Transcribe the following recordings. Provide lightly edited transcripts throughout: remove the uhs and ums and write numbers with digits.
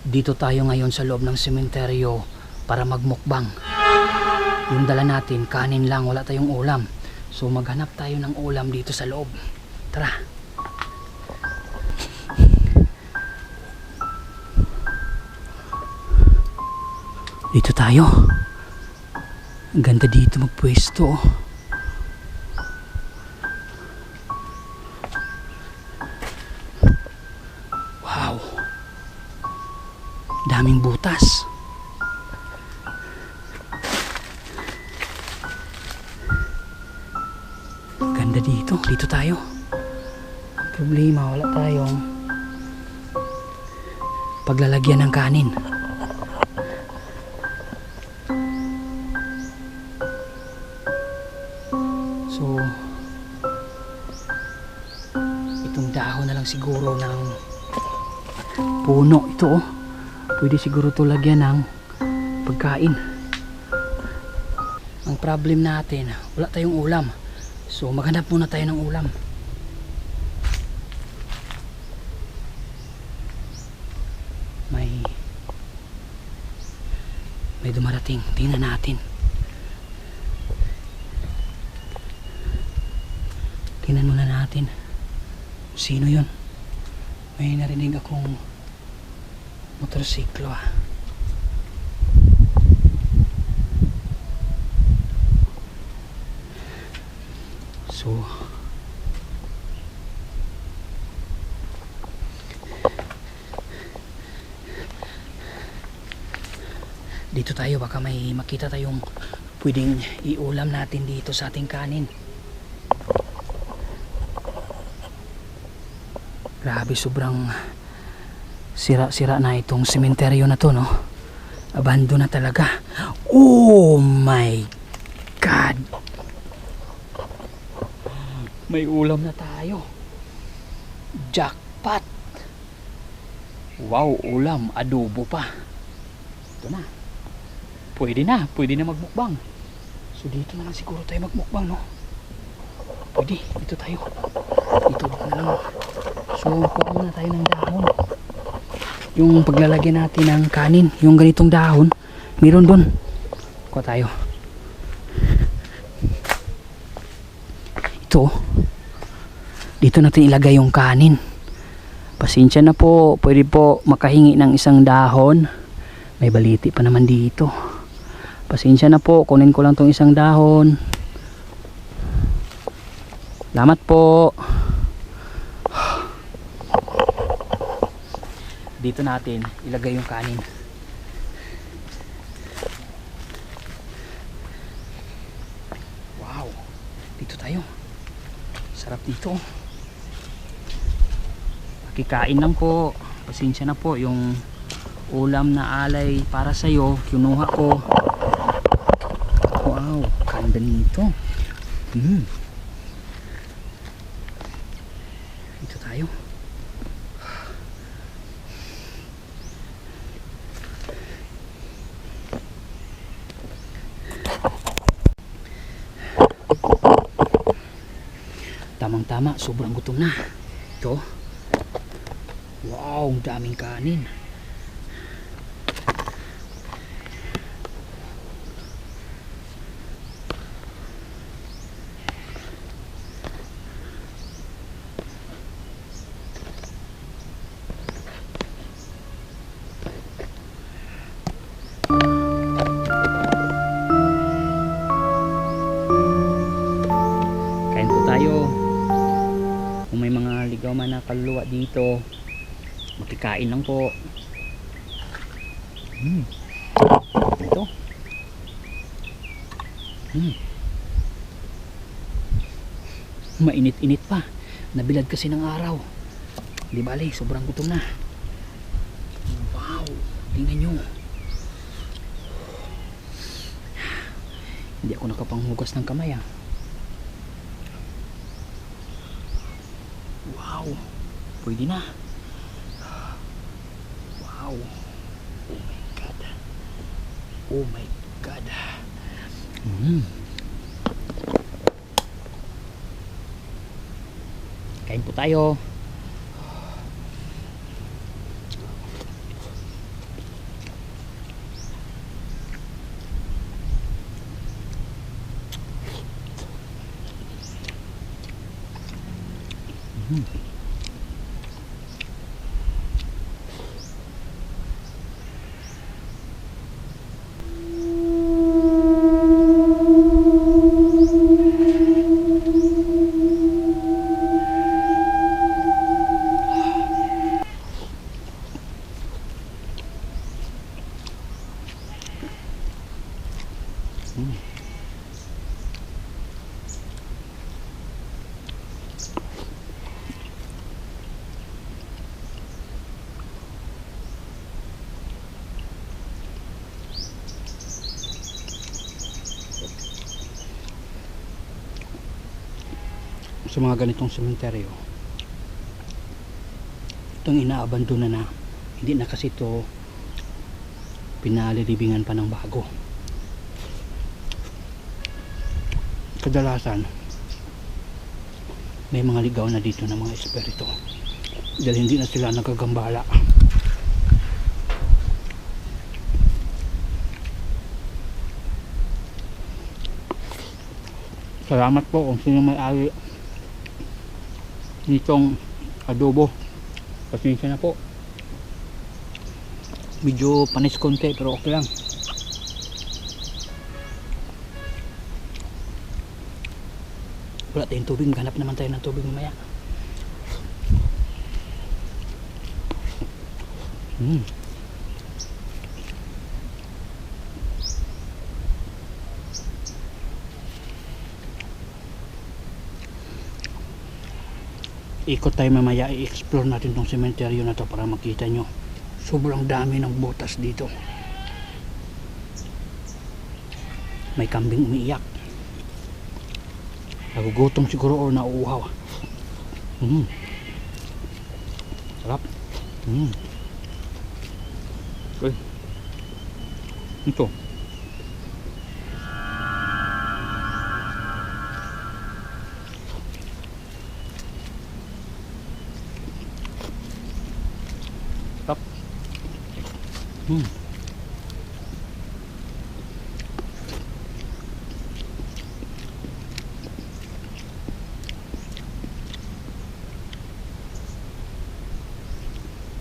Dito tayo ngayon sa loob ng sementeryo para magmukbang. Yung dala natin, kanin lang, wala tayong ulam. So maghanap tayo ng ulam dito sa loob. Tara. Dito tayo. Ang ganda dito magpwesto. Wow. Daming butas. Ganda dito. Dito tayo. Problema, wala tayong paglalagyan ng kanin. So itong dahon na lang siguro ng puno ito, pwede siguro ito lagyan ng pagkain. Ang problem natin, wala tayong ulam, so maghanap muna tayo ng ulam. May dumarating, tingnan natin. Tingnan muna natin. Sino yun? May narinig akong motorsiklo ah. So dito tayo, baka may makita tayong pwedeng iulam natin dito sa ating kanin. Grabe, sobrang sira-sira na itong sementeryo na to, no? Abandon na talaga. Oh my God! May ulam na tayo. Jackpot! Wow, ulam, adobo pa. Ito na. Pwede na magmukbang. So dito na lang siguro tayo magmukbang, no? Pwede, dito tayo. Dito na lang. So kuha muna tayo ng dahon. Yung paglalagyan natin ng kanin, yung ganitong dahon, meron doon. Kuha tayo. Ito. Dito natin ilagay yung kanin. Pasensya na po, pwede po makahingi ng isang dahon. May baliti pa naman dito. Pasensya na po, kunin ko lang tong isang dahon. Salamat po. Dito natin ilagay yung kanin. Wow, dito tayo. Sarap dito. Pakikain lang po. Pasensya na po, yung ulam na alay para sa'yo, kinuha ko. Wow, ganda nito. Dito tayo. Tamang-tama, sobrang gutom na. Ito. Wow, ang daming kanin. Kung may mga ligaw man na kaluluwa dito, makikain lang po. Ito. Mainit-init pa. Nabilad kasi ng araw. Di bale, sobrang gutom na. Wow, tingnan nyo. Hindi ako nakapanghugas ng kamay ah. Wow, pwede na. Wow. Oh my God. Oh my God. Kain po tayo. Mm. Mm. Sa mga ganitong sementeryo, itong inaabandona na, hindi na kasi ito pinalilibingan pa ng bago. Kadalasan may mga ligaw na dito ng mga espiritu dahil hindi na sila nagagambala. Salamat po kung sino may-ari nitong adobo. Pasensya na po, medyo panis konti pero okay lang. Wala tayong tubig, maghanap naman tayo ng tubig mamaya. Ikot tayo mamaya, i-explore natin tong sementeryo na to para makita nyo. Sobrang dami ng butas dito. May kambing umiiyak. Nagugutom siguro or nauuhaw. Sarap. Okay. Ito. Sarap.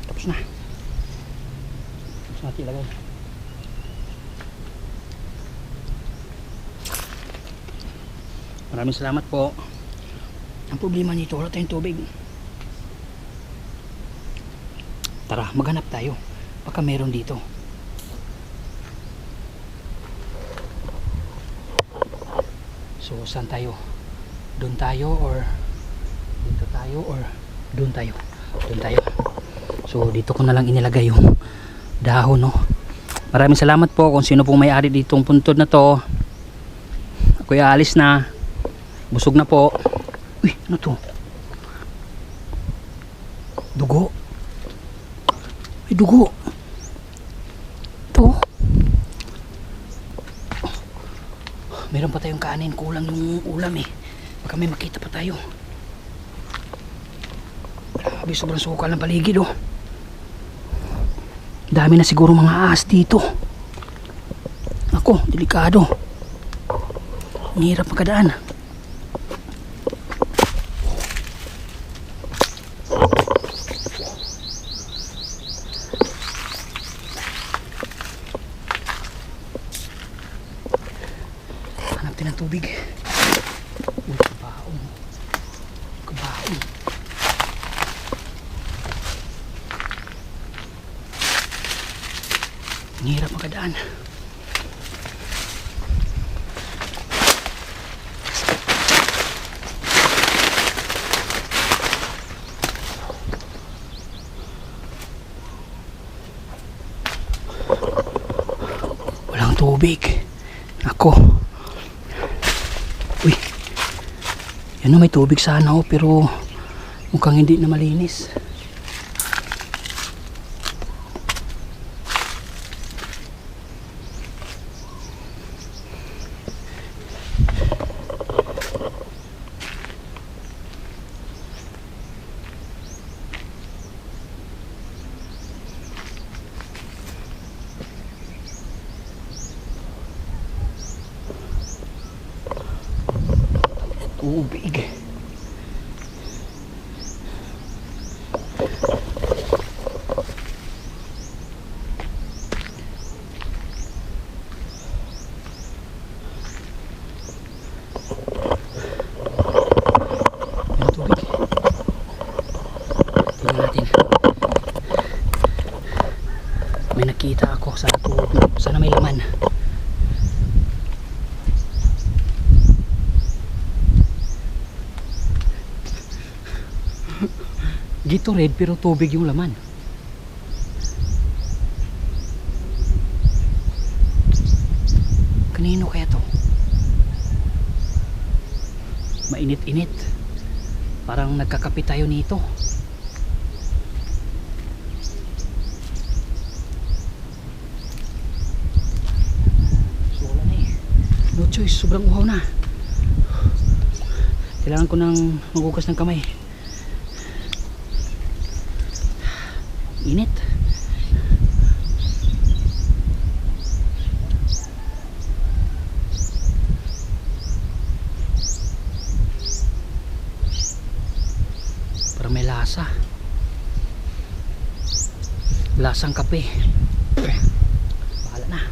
Tapos na. Tapos natin ilagay. Maraming salamat po. Ang problema nito, wala tayong tubig. Tara, maghanap tayo. Baka meron dito. So, saan tayo? Doon tayo or dito tayo or doon tayo? Doon tayo. So, dito ko na lang inilagay yung dahon, no? Maraming salamat po kung sino pong may-ari ditong puntod na to. Ako'y aalis na. Busog na po. Uy, ano to? Dugo. May dugo. Ito. Meron pa tayong kanin. Kulang yung ulam eh. Baka may makita pa tayo. Grabe, sobrang sukal ng paligid oh. Dami na siguro mga ahas dito. Ako, delikado. Ang hirap magkadaan. Hanap din ng tubig. Uy, kabaong. Kabaong. Ang hirap makadaan. Walang tubig. Ako. Uy. Yan o, may tubig sana o, pero mukhang hindi na malinis. Tubig. May nakita ako. Sana may laman. Gatorade pero tubig yung laman. Kanino kaya to? Mainit-init. Parang nagkakape tayo nito. So wala na eh. No choice, sobrang uhaw na. Kailangan ko nang maghugas ng kamay. Init. Parang may lasa. Lasang kape. Bahala na.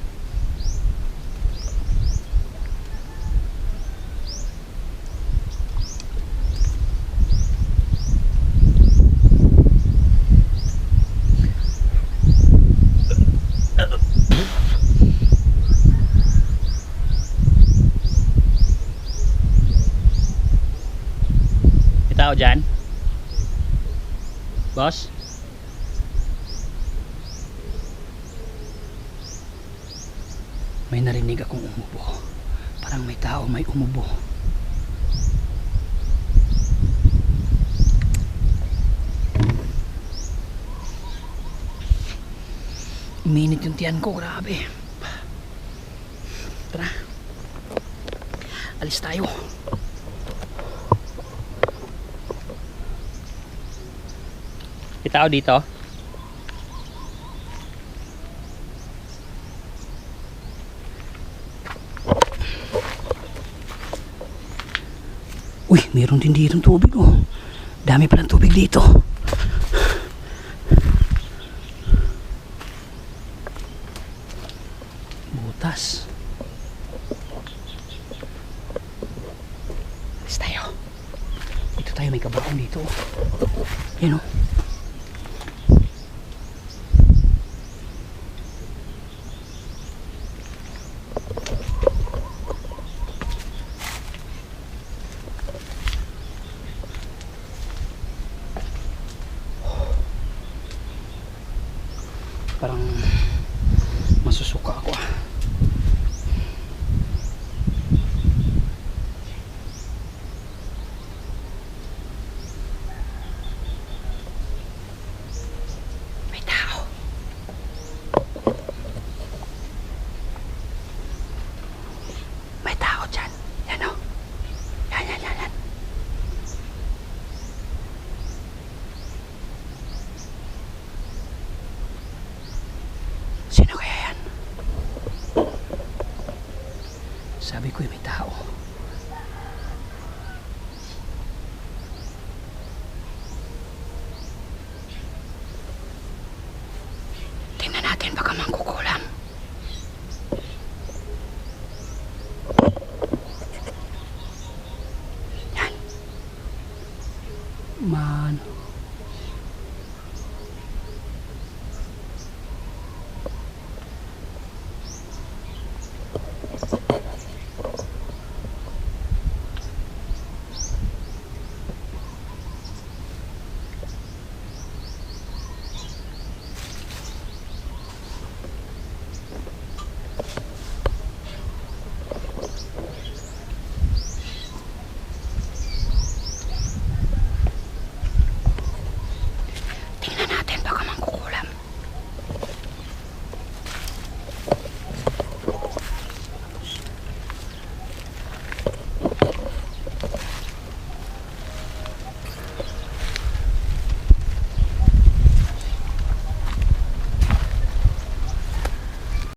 May tao dyan? Boss? May narinig akong umubo. Parang may tao may umubo. Uminit yung tiyan ko, grabe. Tara. Alis tayo. May tao dito? Uy, meron din dito tubig oh. Dami palang tubig dito. Butas. Alis tayo. Dito tayo, may kabaong dito. Yan oh. Parang masusuka ako ah. May tao. May tao dyan. Yan o. Yan. Sino kaya yan? Sabi ko may tao. Tingnan natin baka mangkukulam.